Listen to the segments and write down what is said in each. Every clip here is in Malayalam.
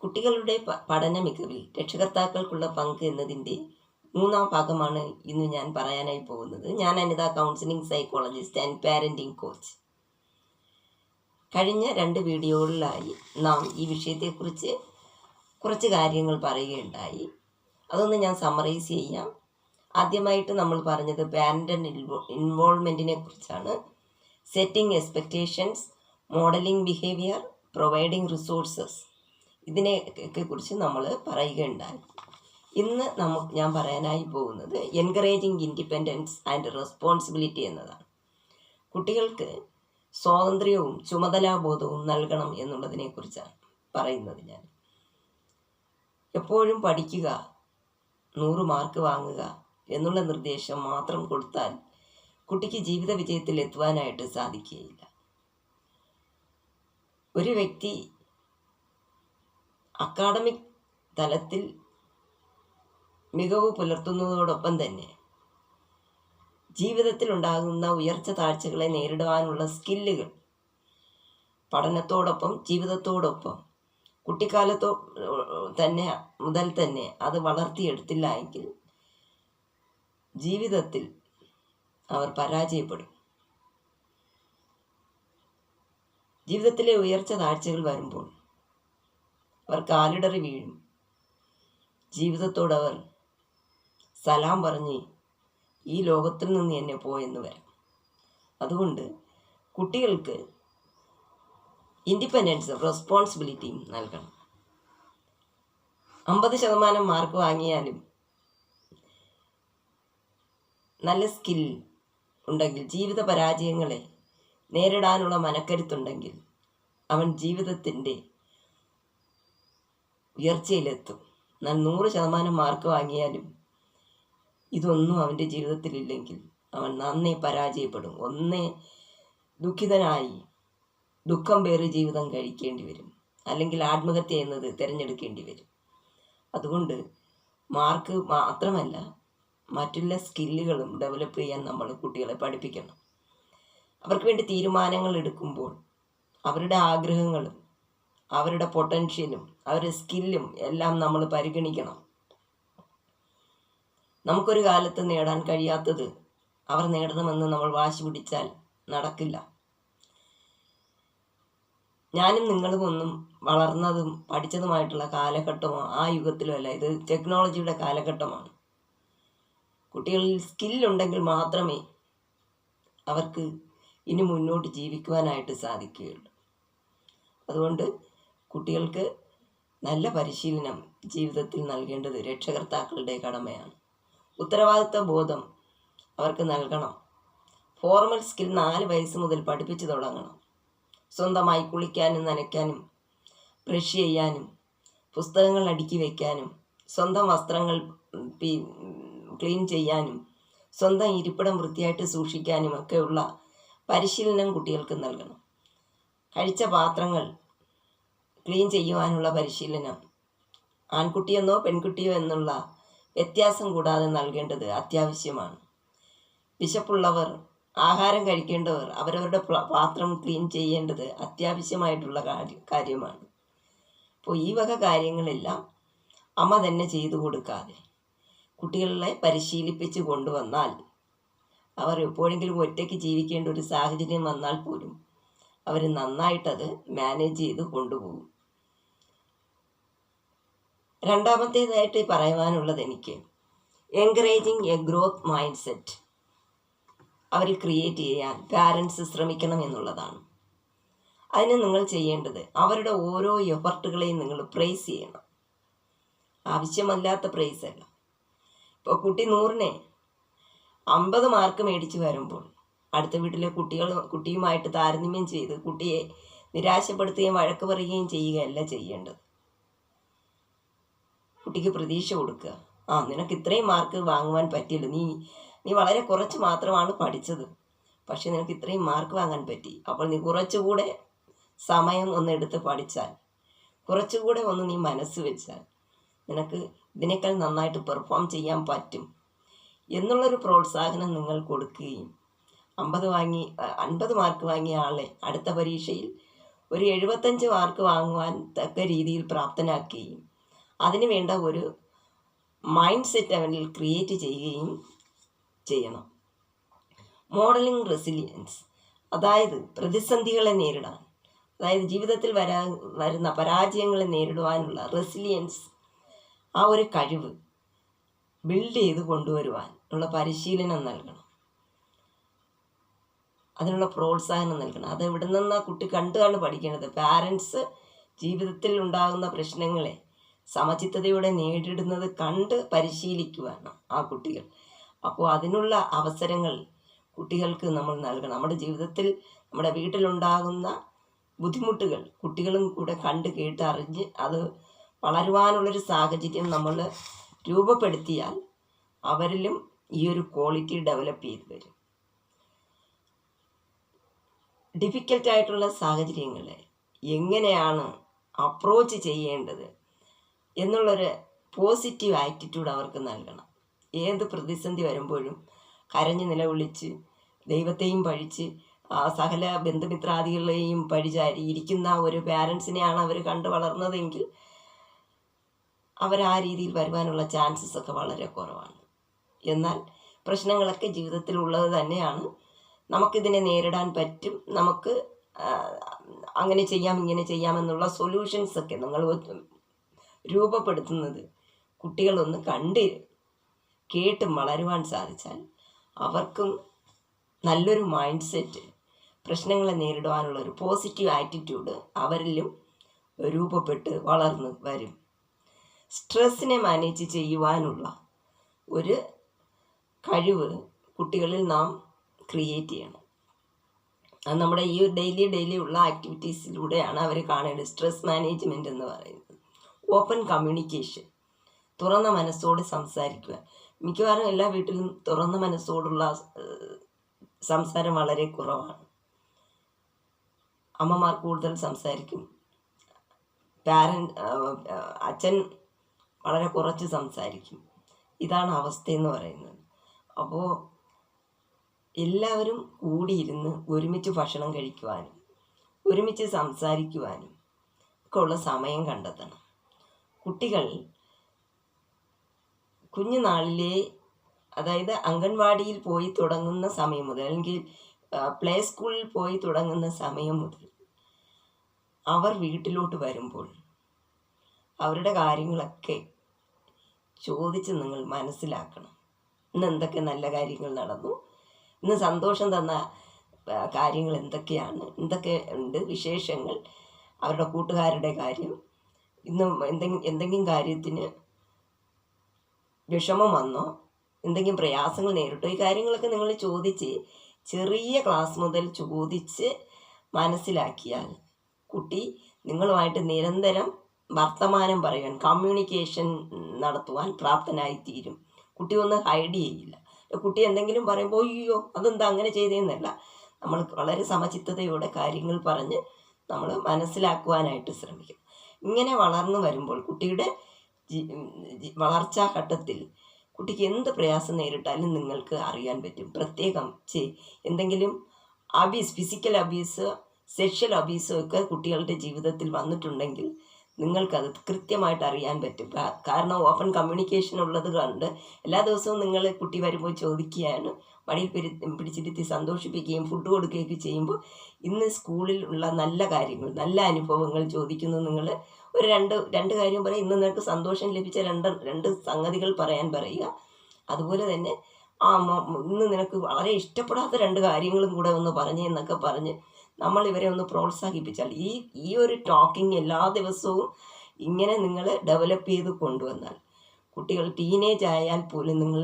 കുട്ടികളുടെ പഠന മികവിൽ രക്ഷകർത്താക്കൾക്കുള്ള പങ്ക് എന്നതിൻ്റെ 3-ാം ഭാഗമാണ് ഇന്ന് ഞാൻ പറയാനായി പോകുന്നത്. ഞാൻ Anitha, counselling psychologist and parenting coach. കഴിഞ്ഞ 2 വീഡിയോകളിലായി നാം ഈ വിഷയത്തെക്കുറിച്ച് കുറച്ച് കാര്യങ്ങൾ പറയുകയുണ്ടായി. അതൊന്ന് ഞാൻ സമ്മറൈസ് ചെയ്യാം. ആദ്യമായിട്ട് നമ്മൾ പറഞ്ഞത് പാരൻ്റൽ ഇൻവോൾവ്മെൻറ്റിനെ കുറിച്ചാണ്. Setting expectations, modelling behaviour, providing resources, ഇതിനെയൊക്കെ കുറിച്ച് നമ്മൾ പറയുകയുണ്ടായി. ഇന്ന് ഞാൻ പറയാനായി പോകുന്നത് എൻകറേജിങ് ഇൻഡിപെൻഡൻസ് ആൻഡ് റെസ്പോൺസിബിലിറ്റി എന്നതാണ്. കുട്ടികൾക്ക് സ്വാതന്ത്ര്യവും ചുമതലാബോധവും നൽകണം എന്നുള്ളതിനെക്കുറിച്ചാണ് പറയുന്നത്. ഞാൻ എപ്പോഴും പഠിക്കുക, 100 മാർക്ക് വാങ്ങുക എന്നുള്ള നിർദ്ദേശം മാത്രം കൊടുത്താൽ കുട്ടിക്ക് ജീവിത വിജയത്തിൽ എത്തുവാനായിട്ട് സാധിക്കുകയില്ല. ഒരു വ്യക്തി അക്കാഡമിക് തലത്തിൽ മികവ് പുലർത്തുന്നതോടൊപ്പം തന്നെ ജീവിതത്തിൽ ഉണ്ടാകുന്ന ഉയർച്ച താഴ്ചകളെ നേരിടുവാനുള്ള സ്കില്ലുകൾ പഠനത്തോടൊപ്പം ജീവിതത്തോടൊപ്പം കുട്ടിക്കാലത്തോ മുതൽ തന്നെ അത് വളർത്തിയെടുത്തില്ല എങ്കിൽ ജീവിതത്തിൽ അവർ പരാജയപ്പെടും. ജീവിതത്തിലെ ഉയർച്ച താഴ്ചകൾ വരുമ്പോൾ അവർ കാലിടറി വീഴും. ജീവിതത്തോടവർ സലാം പറഞ്ഞ് ഈ ലോകത്തിൽ നിന്ന് എന്നെ പോയെന്ന് വരാം. അതുകൊണ്ട് കുട്ടികൾക്ക് ഇൻഡിപെൻഡൻസും റെസ്പോൺസിബിലിറ്റിയും നൽകണം. 50% മാർക്ക് വാങ്ങിയാലും നല്ല സ്കിൽ ഉണ്ടെങ്കിൽ, ജീവിത പരാജയങ്ങളെ നേരിടാനുള്ള മനക്കരുത്തുണ്ടെങ്കിൽ അവൻ ജീവിതത്തിൻ്റെ ഉയർച്ചയിലെത്തും. എന്നാൽ 100% മാർക്ക് വാങ്ങിയാലും ഇതൊന്നും അവൻ്റെ ജീവിതത്തിലില്ലെങ്കിൽ അവൻ നന്നേ പരാജയപ്പെടും. ഒന്നേ ദുഃഖിതനായി ദുഃഖം പേറി ജീവിതം കഴിക്കേണ്ടി വരും, അല്ലെങ്കിൽ ആത്മഹത്യ എന്നത് തിരഞ്ഞെടുക്കേണ്ടി വരും. അതുകൊണ്ട് മാർക്ക് മാത്രമല്ല, മറ്റുള്ള സ്കില്ലുകളും ഡെവലപ്പ് ചെയ്യാൻ നമ്മൾ കുട്ടികളെ പഠിപ്പിക്കണം. അവർക്ക് വേണ്ടി തീരുമാനങ്ങൾ എടുക്കുമ്പോൾ അവരുടെ ആഗ്രഹങ്ങളും അവരുടെ പൊട്ടൻഷ്യലും അവരുടെ സ്കില്ലും എല്ലാം നമ്മൾ പരിഗണിക്കണം. നമുക്കൊരു കാലത്ത് നേടാൻ കഴിയാത്തത് അവർ നേടണമെന്ന് നമ്മൾ വാശി പിടിച്ചാൽ നടക്കില്ല. ഞാനും നിങ്ങളും ഒന്നും വളർന്നതും പഠിച്ചതുമായിട്ടുള്ള കാലഘട്ടമോ ആ യുഗത്തിലോ അല്ല. ഇത് ടെക്നോളജിയുടെ കാലഘട്ടമാണ്. കുട്ടികളിൽ സ്കില്ലുണ്ടെങ്കിൽ മാത്രമേ അവർക്ക് ഇനി മുന്നോട്ട് ജീവിക്കുവാനായിട്ട് സാധിക്കുകയുള്ളൂ. അതുകൊണ്ട് കുട്ടികൾക്ക് നല്ല പരിശീലനം ജീവിതത്തിൽ നൽകേണ്ടത് രക്ഷകർത്താക്കളുടെ കടമയാണ്. ഉത്തരവാദിത്ത ബോധം അവർക്ക് നൽകണം. ഫോർമൽ സ്കിൽ 4 വയസ്സ് മുതൽ പഠിപ്പിച്ചു തുടങ്ങണം. സ്വന്തമായി കുളിക്കാനും നനയ്ക്കാനും ബ്രഷ് ചെയ്യാനും പുസ്തകങ്ങൾ അടുക്കി വയ്ക്കാനും സ്വന്തം വസ്ത്രങ്ങൾ ക്ലീൻ ചെയ്യാനും സ്വന്തം ഇരിപ്പിടം വൃത്തിയായിട്ട് സൂക്ഷിക്കാനും ഒക്കെയുള്ള പരിശീലനം കുട്ടികൾക്ക് നൽകണം. കഴിച്ച പാത്രങ്ങൾ ക്ലീൻ ചെയ്യുവാനുള്ള പരിശീലനം ആൺകുട്ടിയെന്നോ പെൺകുട്ടിയോ എന്നുള്ള വ്യത്യാസം കൂടാതെ നൽകേണ്ടത് അത്യാവശ്യമാണ്. വിശപ്പുള്ളവർ, ആഹാരം കഴിക്കേണ്ടവർ അവരവരുടെ പാത്രം ക്ലീൻ ചെയ്യേണ്ടത് അത്യാവശ്യമായിട്ടുള്ള കാര്യമാണ്. അപ്പോൾ ഈ വക കാര്യങ്ങളെല്ലാം അമ്മ തന്നെ ചെയ്തു കൊടുക്കാതെ കുട്ടികളെ പരിശീലിപ്പിച്ച് കൊണ്ടുവന്നാൽ അവർ എപ്പോഴെങ്കിലും ഒറ്റയ്ക്ക് ജീവിക്കേണ്ട ഒരു സാഹചര്യം വന്നാൽ പോലും അവർ നന്നായിട്ടത് മാനേജ് ചെയ്ത് കൊണ്ടുപോകും. രണ്ടാമത്തേതായിട്ട് പറയുവാനുള്ളത് എനിക്ക് encouraging A growth mind set അവരിൽ ക്രിയേറ്റ് ചെയ്യാൻ പാരൻസ് ശ്രമിക്കണം എന്നുള്ളതാണ്. അതിന് നിങ്ങൾ ചെയ്യേണ്ടത് അവരുടെ ഓരോ എഫർട്ടുകളെയും നിങ്ങൾ പ്രൈസ് ചെയ്യണം. ആവശ്യമല്ലാത്ത പ്രൈസ് അല്ല. ഇപ്പോൾ കുട്ടി 100-ന് 50 മാർക്ക് മേടിച്ച് വരുമ്പോൾ അടുത്ത വീട്ടിലെ കുട്ടിയുമായിട്ട് താരതമ്യം ചെയ്ത് കുട്ടിയെ നിരാശപ്പെടുത്തുകയും വഴക്ക് പറയുകയും ചെയ്യുകയല്ല ചെയ്യേണ്ടത്. കുട്ടിക്ക് പ്രതീക്ഷ കൊടുക്കുക. നിനക്ക് ഇത്രയും മാർക്ക് വാങ്ങുവാൻ പറ്റില്ല, നീ വളരെ കുറച്ച് മാത്രമാണ് പഠിച്ചത്, പക്ഷെ നിനക്ക് ഇത്രയും മാർക്ക് വാങ്ങാൻ പറ്റി. അപ്പോൾ നീ കുറച്ചുകൂടെ സമയം എടുത്ത് പഠിച്ചാൽ, കുറച്ചുകൂടെ നീ മനസ്സ് വെച്ചാൽ നിനക്ക് ഇതിനേക്കാൾ നന്നായിട്ട് പെർഫോം ചെയ്യാൻ പറ്റും എന്നുള്ളൊരു പ്രോത്സാഹനം നിങ്ങൾ കൊടുക്കുകയും 50 മാർക്ക് വാങ്ങിയ ആളെ അടുത്ത പരീക്ഷയിൽ ഒരു 75 മാർക്ക് വാങ്ങുവാൻ തക്ക രീതിയിൽ പ്രാപ്തനാക്കുകയും അതിന് വേണ്ട ഒരു മൈൻഡ് സെറ്റ് അവനിൽ ക്രിയേറ്റ് ചെയ്യുകയും ചെയ്യണം. മോഡലിംഗ് റെസിലിയൻസ്, അതായത് പ്രതിസന്ധികളെ നേരിടാൻ, അതായത് ജീവിതത്തിൽ വരുന്ന പരാജയങ്ങളെ നേരിടുവാനുള്ള റെസിലിയൻസ്, ആ ഒരു കഴിവ് ബിൽഡ് ചെയ്ത് കൊണ്ടുവരുവാൻ ഉള്ള പരിശീലനം നൽകണം, അതിനുള്ള പ്രോത്സാഹനം നൽകണം. അത് എവിടെ നിന്നാണ് കുട്ടി കണ്ടാണ് പഠിക്കേണ്ടത്. പാരൻസ് ജീവിതത്തിൽ ഉണ്ടാകുന്ന പ്രശ്നങ്ങളെ സമചിത്തതയോടെ നേരിടുന്നത് കണ്ട് പരിശീലിക്കുവാണ് ആ കുട്ടികൾ. അപ്പോൾ അതിനുള്ള അവസരങ്ങൾ കുട്ടികൾക്ക് നമ്മൾ നൽകണം. നമ്മുടെ ജീവിതത്തിൽ നമ്മുടെ വീട്ടിലുണ്ടാകുന്ന ബുദ്ധിമുട്ടുകൾ കുട്ടികളും കൂടെ കണ്ട് കേട്ട് അറിഞ്ഞ് അത് വളരുവാനുള്ളൊരു സാഹചര്യം നമ്മൾ രൂപപ്പെടുത്തിയാൽ അവരിലും ഈ ഒരു ക്വാളിറ്റി ഡെവലപ്പ് ചെയ്ത് വരും. ഡിഫിക്കൽട്ടായിട്ടുള്ള സാഹചര്യങ്ങളെ എങ്ങനെയാണ് അപ്രോച്ച് ചെയ്യേണ്ടത് എന്നുള്ളൊരു പോസിറ്റീവ് ആറ്റിറ്റ്യൂഡ് അവർക്ക് നൽകണം. ഏത് പ്രതിസന്ധി വരുമ്പോഴും കരഞ്ഞ് നിലവിളിച്ച് ദൈവത്തെയും പഴിച്ച് സകല ബന്ധുമിത്രാദികളെയും പഴിചാരി ഇരിക്കുന്ന ഒരു പാരൻസിനെയാണ് അവർ കണ്ടു വളർന്നതെങ്കിൽ ആ രീതിയിൽ വരുവാനുള്ള ചാൻസസ് ഒക്കെ വളരെ കുറവാണ്. എന്നാൽ പ്രശ്നങ്ങളൊക്കെ ജീവിതത്തിലുള്ളത് തന്നെയാണ്. നമുക്കിതിനെ നേരിടാൻ പറ്റും, നമുക്ക് അങ്ങനെ ചെയ്യാം ഇങ്ങനെ ചെയ്യാമെന്നുള്ള സൊല്യൂഷൻസൊക്കെ നിങ്ങൾ രൂപപ്പെടുത്തുന്നത് കുട്ടികളൊന്ന് കണ്ട് കേട്ടും വളരുവാൻ സാധിച്ചാൽ അവർക്കും നല്ലൊരു മൈൻഡ് സെറ്റ്, പ്രശ്നങ്ങളെ നേരിടുവാനുള്ള ഒരു പോസിറ്റീവ് ആറ്റിറ്റ്യൂഡ് അവരിലും രൂപപ്പെട്ട് വളർന്ന് വരും. സ്ട്രെസ്സിനെ മാനേജ് ചെയ്യുവാനുള്ള ഒരു കഴിവ് കുട്ടികളിൽ നാം ക്രിയേറ്റ് ചെയ്യണം. അത് നമ്മുടെ ഈ ഡെയിലി ഉള്ള ആക്ടിവിറ്റീസിലൂടെയാണ് അവർ കാണേണ്ടത്. സ്ട്രെസ് മാനേജ്മെൻറ്റ് എന്ന് പറയുന്നത് ഓപ്പൺ കമ്മ്യൂണിക്കേഷൻ, തുറന്ന മനസ്സോട് സംസാരിക്കുക. മിക്കവാറും എല്ലാ വീട്ടിലും തുറന്ന മനസ്സോടുള്ള സംസാരം വളരെ കുറവാണ്. അമ്മമാർ കൂടുതൽ സംസാരിക്കും, അച്ഛൻ വളരെ കുറച്ച് സംസാരിക്കും. ഇതാണ് അവസ്ഥയെന്ന് പറയുന്നത്. അപ്പോൾ എല്ലാവരും കൂടിയിരുന്ന് ഒരുമിച്ച് ഭക്ഷണം കഴിക്കുവാനും ഒരുമിച്ച് സംസാരിക്കുവാനും ഒക്കെ ഉള്ള സമയം കണ്ടെത്തണം. കുട്ടികൾ കുഞ്ഞുനാളിലെ, അതായത് അംഗൻവാടിയിൽ പോയി തുടങ്ങുന്ന സമയം മുതൽ അല്ലെങ്കിൽ പ്ലേ സ്കൂളിൽ പോയി തുടങ്ങുന്ന സമയം മുതൽ അവർ വീട്ടിലോട്ട് വരുമ്പോൾ അവരുടെ കാര്യങ്ങളൊക്കെ ചോദിച്ച് നിങ്ങൾ മനസ്സിലാക്കണം. ഇന്ന് എന്തൊക്കെ നല്ല കാര്യങ്ങൾ നടന്നു, ഇന്ന് സന്തോഷം തന്ന കാര്യങ്ങൾ എന്തൊക്കെയാണ്, എന്തൊക്കെ ഉണ്ട് വിശേഷങ്ങൾ, അവരുടെ കൂട്ടുകാരുടെ കാര്യം, ഇന്ന് എന്തെങ്കിലും കാര്യത്തിന് വിഷമം വന്നോ, എന്തെങ്കിലും പ്രയാസങ്ങൾ നേരിട്ടോ, ഈ കാര്യങ്ങളൊക്കെ നിങ്ങൾ ചോദിച്ച് ചെറിയ ക്ലാസ് മുതൽ ചോദിച്ച് മനസ്സിലാക്കിയാൽ കുട്ടി നിങ്ങളുമായിട്ട് നിരന്തരം വർത്തമാനം പറയാൻ, കമ്മ്യൂണിക്കേഷൻ നടത്തുവാൻ പ്രാപ്തനായിത്തീരും. കുട്ടി ഒന്ന് ഹൈഡ് ചെയ്യില്ല. കുട്ടി എന്തെങ്കിലും പറയുമ്പോൾ അയ്യോ അതെന്താ അങ്ങനെ ചെയ്തതെന്നല്ല, നമ്മൾ വളരെ സമചിത്തതയോടെ കാര്യങ്ങൾ പറഞ്ഞ് നമ്മൾ മനസ്സിലാക്കുവാനായിട്ട് ശ്രമിക്കും. ഇങ്ങനെ വളർന്നു വരുമ്പോൾ കുട്ടിയുടെ വളർച്ചാ ഘട്ടത്തിൽ കുട്ടിക്ക് എന്ത് പ്രയാസം നേരിട്ടാലും നിങ്ങൾക്ക് അറിയാൻ പറ്റും. പ്രത്യേകം എന്തെങ്കിലും ഫിസിക്കൽ അബ്യൂസ്, സെക്ഷൽ അബ്യൂസോ ഒക്കെ കുട്ടികളുടെ ജീവിതത്തിൽ വന്നിട്ടുണ്ടെങ്കിൽ നിങ്ങൾക്കത് കൃത്യമായിട്ട് അറിയാൻ പറ്റും. കാരണം ഓപ്പൺ കമ്മ്യൂണിക്കേഷൻ ഉള്ളത് കൊണ്ട് എല്ലാ ദിവസവും നിങ്ങൾ കുട്ടി വരുമ്പോൾ ചോദിക്കുകയാണ്, മടിയിൽ പിടിച്ചിരുത്തി സന്തോഷിപ്പിക്കുകയും ഫുഡ് കൊടുക്കുകയൊക്കെ ചെയ്യുമ്പോൾ ഇന്ന് സ്കൂളിൽ ഉള്ള നല്ല കാര്യങ്ങൾ, നല്ല അനുഭവങ്ങൾ ചോദിക്കുന്നു. നിങ്ങൾ ഒരു രണ്ട് കാര്യം പറയും, ഇന്ന് നിനക്ക് സന്തോഷം ലഭിച്ച രണ്ട് സംഗതികൾ പറയാൻ പറയുക. അതുപോലെ തന്നെ ഇന്ന് നിനക്ക് വളരെ ഇഷ്ടപ്പെടാത്ത 2 കാര്യങ്ങളും കൂടെ ഒന്ന് എന്നൊക്കെ പറഞ്ഞ് നമ്മൾ ഇവരെ ഒന്ന് പ്രോത്സാഹിപ്പിച്ചാൽ ഈ ഒരു ടോക്കിംഗ് എല്ലാ ദിവസവും ഇങ്ങനെ നിങ്ങൾ ഡെവലപ്പ് ചെയ്ത് കൊണ്ടുവന്നാൽ കുട്ടികൾ ടീനേജ് ആയാൽ പോലും നിങ്ങൾ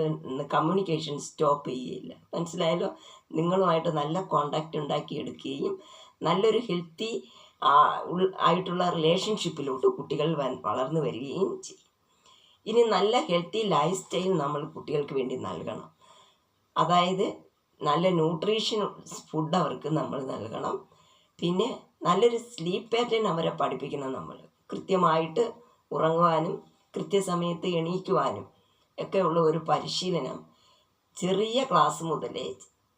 കമ്മ്യൂണിക്കേഷൻ സ്റ്റോപ്പ് ചെയ്യുകയില്ല. മനസ്സിലായല്ലോ? നിങ്ങളുമായിട്ട് നല്ല കോണ്ടാക്റ്റ് ഉണ്ടാക്കിയെടുക്കുകയും നല്ലൊരു ഹെൽത്തി ആയിട്ടുള്ള റിലേഷൻഷിപ്പിലോട്ട് കുട്ടികൾ വളർന്നു വരികയും ചെയ്യും. ഇനി നല്ല ഹെൽത്തി ലൈഫ് സ്റ്റൈൽ നമ്മൾ കുട്ടികൾക്ക് വേണ്ടി നൽകണം. അതായത് നല്ല ന്യൂട്രീഷൻ ഫുഡ് അവർക്ക് നമ്മൾ നൽകണം. പിന്നെ നല്ലൊരു സ്ലീപ്പ് പാറ്റേൺ അവരെ പഠിപ്പിക്കണം. നമ്മൾ കൃത്യമായിട്ട് ഉറങ്ങുവാനും കൃത്യസമയത്ത് എണീക്കുവാനും ഒക്കെയുള്ള ഒരു പരിശീലനം ചെറിയ ക്ലാസ് മുതലേ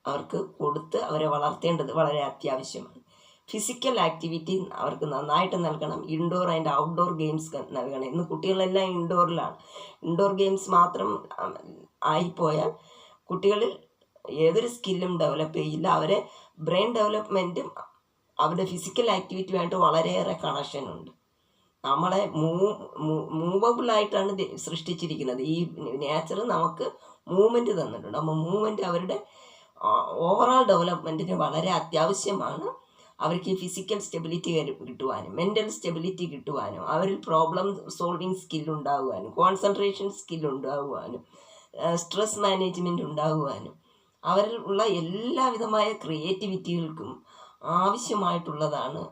അവർക്ക് കൊടുത്ത് അവരെ വളർത്തേണ്ടത് വളരെ അത്യാവശ്യമാണ്. ഫിസിക്കൽ ആക്ടിവിറ്റി അവർക്ക് നന്നായിട്ട് നൽകണം. ഇൻഡോർ ആൻഡ് ഔട്ട്ഡോർ ഗെയിംസ് നൽകണം. ഇന്ന് കുട്ടികളെല്ലാം ഇൻഡോറിലാണ്. ഇൻഡോർ ഗെയിംസ് മാത്രം ആയിപ്പോയാൽ കുട്ടികളിൽ ഏതൊരു സ്കില്ലും ഡെവലപ്പ് ചെയ്യില്ല. അവരെ ബ്രെയിൻ ഡെവലപ്മെൻറ്റും അവരുടെ ഫിസിക്കൽ ആക്ടിവിറ്റിയുമായിട്ട് വളരെയേറെ കണക്ഷനുണ്ട്. നമ്മളെ മൂവബിളായിട്ടാണ് സൃഷ്ടിച്ചിരിക്കുന്നത്. ഈ നേച്ചർ നമുക്ക് മൂവ്മെൻറ്റ് തന്നിട്ടുണ്ട്. അപ്പോൾ മൂവ്മെൻറ്റ് അവരുടെ ഓവറോൾ ഡെവലപ്മെൻറ്റിന് വളരെ അത്യാവശ്യമാണ്. അവർക്ക് ഫിസിക്കൽ സ്റ്റെബിലിറ്റി കിട്ടുവാനും മെൻ്റൽ സ്റ്റെബിലിറ്റി കിട്ടുവാനും അവരിൽ പ്രോബ്ലം സോൾവിങ് സ്കില്ലുണ്ടാകുവാനും കോൺസെൻട്രേഷൻ സ്കില്ലുണ്ടാകുവാനും സ്ട്രെസ് മാനേജ്മെൻറ്റ് ഉണ്ടാകുവാനും അവരിൽ ഉള്ള എല്ലാവിധമായ ക്രിയേറ്റിവിറ്റികൾക്കും ആവശ്യമായിട്ടുള്ളതാണ്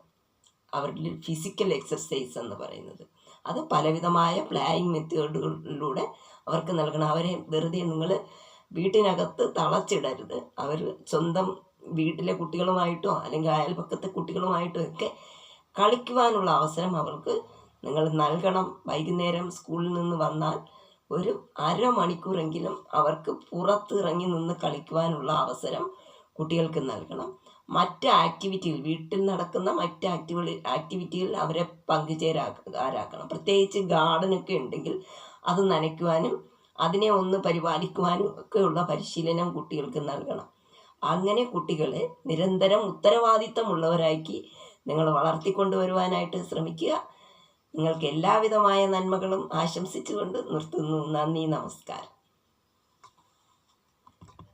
അവരിൽ ഫിസിക്കൽ എക്സർസൈസ് എന്ന് പറയുന്നത്. അത് പലവിധമായ പ്ലേയിങ് മെത്തേഡുകളിലൂടെ അവർക്ക് നൽകണം. അവരെ വെറുതെ നിങ്ങൾ വീട്ടിനകത്ത് തളച്ചിടരുത്. അവർ സ്വന്തം വീട്ടിലെ കുട്ടികളുമായിട്ടോ അല്ലെങ്കിൽ അയൽപക്കത്തെ കുട്ടികളുമായിട്ടോ ഒക്കെ കളിക്കുവാനുള്ള അവസരം അവർക്ക് നിങ്ങൾ നൽകണം. വൈകുന്നേരം സ്കൂളിൽ നിന്ന് വന്നാൽ ഒരു അരമണിക്കൂറെങ്കിലും അവർക്ക് പുറത്തിറങ്ങി നിന്ന് കളിക്കുവാനുള്ള അവസരം കുട്ടികൾക്ക് നൽകണം. മറ്റ് ആക്ടിവിറ്റികൾ, വീട്ടിൽ നടക്കുന്ന മറ്റ് ആക്ടിവിറ്റികളിൽ അവരെ പങ്കുചേരാറാക്കണം. പ്രത്യേകിച്ച് ഗാർഡനൊക്കെ ഉണ്ടെങ്കിൽ അത് നനയ്ക്കുവാനും അതിനെ ഒന്ന് പരിപാലിക്കുവാനും ഒക്കെയുള്ള പരിശീലനം കുട്ടികൾക്ക് നൽകണം. അങ്ങനെ കുട്ടികളെ നിരന്തരം ഉത്തരവാദിത്തമുള്ളവരാക്കി നിങ്ങൾ വളർത്തിക്കൊണ്ടുവരുവാനായിട്ട് ശ്രമിക്കുക. നിങ്ങൾക്ക് എല്ലാവിധമായ നന്മകളും ആശംസിച്ചുകൊണ്ട് നിർത്തുന്നു. നന്ദി, നമസ്കാരം.